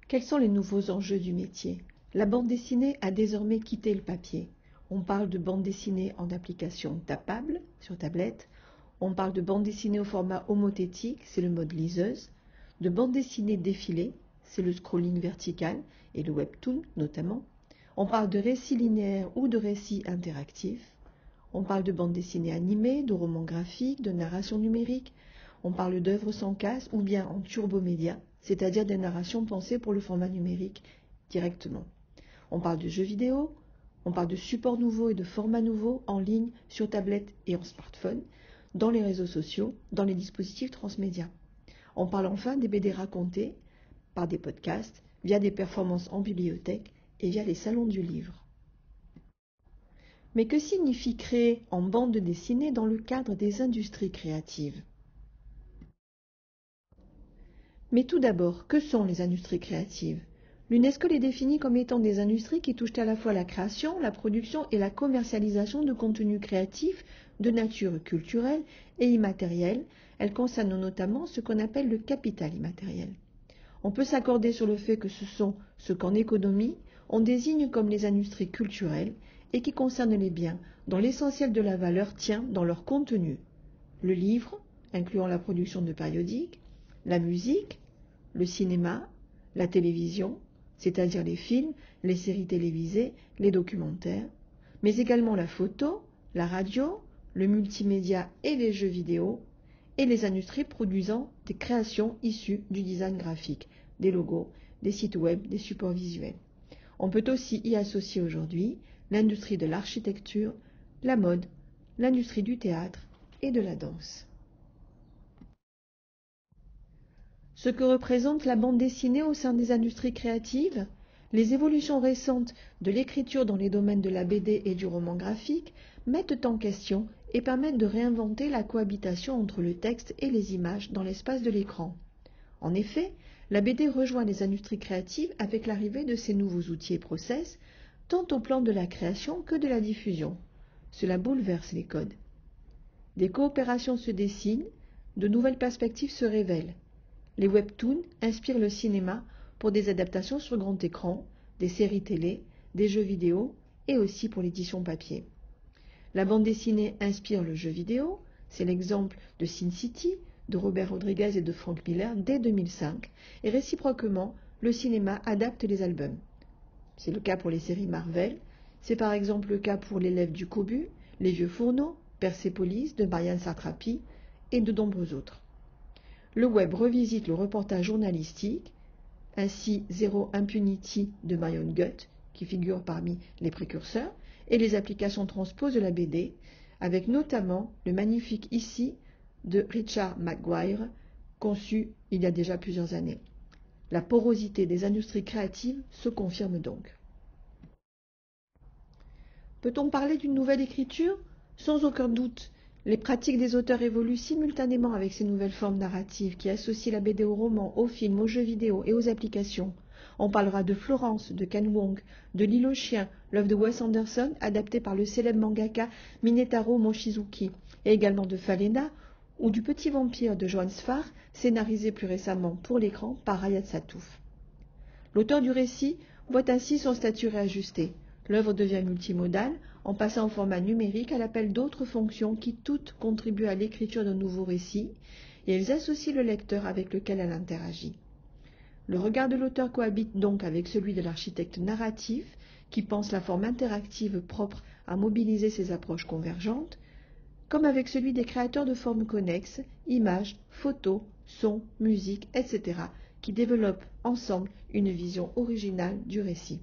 Quels sont les nouveaux enjeux du métier? La bande dessinée a désormais quitté le papier. On parle de bande dessinée en application tapable, sur tablette. On parle de bande dessinée au format homothétique, c'est le mode liseuse. De bande dessinée défilée, c'est le scrolling vertical et le webtoon notamment. On parle de récits linéaires ou de récits interactifs. On parle de bande dessinée animée, de romans graphiques, de narration numérique. On parle d'œuvres sans casse ou bien en turbomédia, c'est-à-dire des narrations pensées pour le format numérique directement. On parle de jeux vidéo, on parle de supports nouveaux et de formats nouveaux en ligne, sur tablette et en smartphone, dans les réseaux sociaux, dans les dispositifs transmédia. On parle enfin des BD racontées par des podcasts, via des performances en bibliothèque et via les salons du livre. Mais que signifie créer en bande dessinée dans le cadre des industries créatives? Mais tout d'abord, que sont les industries créatives? L'UNESCO les définit comme étant des industries qui touchent à la fois la création, la production et la commercialisation de contenus créatifs de nature culturelle et immatérielle. Elles concernent notamment ce qu'on appelle le capital immatériel. On peut s'accorder sur le fait que ce sont ce qu'en économie on désigne comme les industries culturelles et qui concernent les biens dont l'essentiel de la valeur tient dans leur contenu. Le livre, incluant la production de périodiques, la musique, le cinéma, la télévision, c'est-à-dire les films, les séries télévisées, les documentaires, mais également la photo, la radio, le multimédia et les jeux vidéo, et les industries produisant des créations issues du design graphique, des logos, des sites web, des supports visuels. On peut aussi y associer aujourd'hui l'industrie de l'architecture, la mode, l'industrie du théâtre et de la danse. Ce que représente la bande dessinée au sein des industries créatives, les évolutions récentes de l'écriture dans les domaines de la BD et du roman graphique mettent en question et permettent de réinventer la cohabitation entre le texte et les images dans l'espace de l'écran. En effet, la BD rejoint les industries créatives avec l'arrivée de ces nouveaux outils et process, tant au plan de la création que de la diffusion. Cela bouleverse les codes. Des coopérations se dessinent, de nouvelles perspectives se révèlent. Les webtoons inspirent le cinéma pour des adaptations sur grand écran, des séries télé, des jeux vidéo et aussi pour l'édition papier. La bande dessinée inspire le jeu vidéo, c'est l'exemple de Sin City, de Robert Rodriguez et de Frank Miller dès 2005, et réciproquement, le cinéma adapte les albums. C'est le cas pour les séries Marvel, c'est par exemple le cas pour L'élève du Cobu, Les vieux fourneaux, Persepolis de Marianne Satrapi et de nombreux autres. Le web revisite le reportage journalistique, ainsi Zero Impunity de Marion Gutt, qui figure parmi les précurseurs, et les applications transposent de la BD, avec notamment le magnifique Ici de Richard Maguire, conçu il y a déjà plusieurs années. La porosité des industries créatives se confirme donc. Peut-on parler d'une nouvelle écriture? Sans aucun doute. Les pratiques des auteurs évoluent simultanément avec ces nouvelles formes narratives qui associent la BD au roman, au film, aux jeux vidéo et aux applications. On parlera de Florence, de Ken Wong, de L'île aux chiens, l'œuvre de Wes Anderson, adaptée par le célèbre mangaka Minetaro Mochizuki, et également de Falena, ou du Petit vampire de Johann Sfar, scénarisé plus récemment pour l'écran par Rayat Satouf. L'auteur du récit voit ainsi son statut réajusté. L'œuvre devient multimodale, en passant au format numérique à l'appel d'autres fonctions qui toutes contribuent à l'écriture d'un nouveau récit, et elles associent le lecteur avec lequel elle interagit. Le regard de l'auteur cohabite donc avec celui de l'architecte narratif, qui pense la forme interactive propre à mobiliser ces approches convergentes, comme avec celui des créateurs de formes connexes, images, photos, sons, musique, etc., qui développent ensemble une vision originale du récit.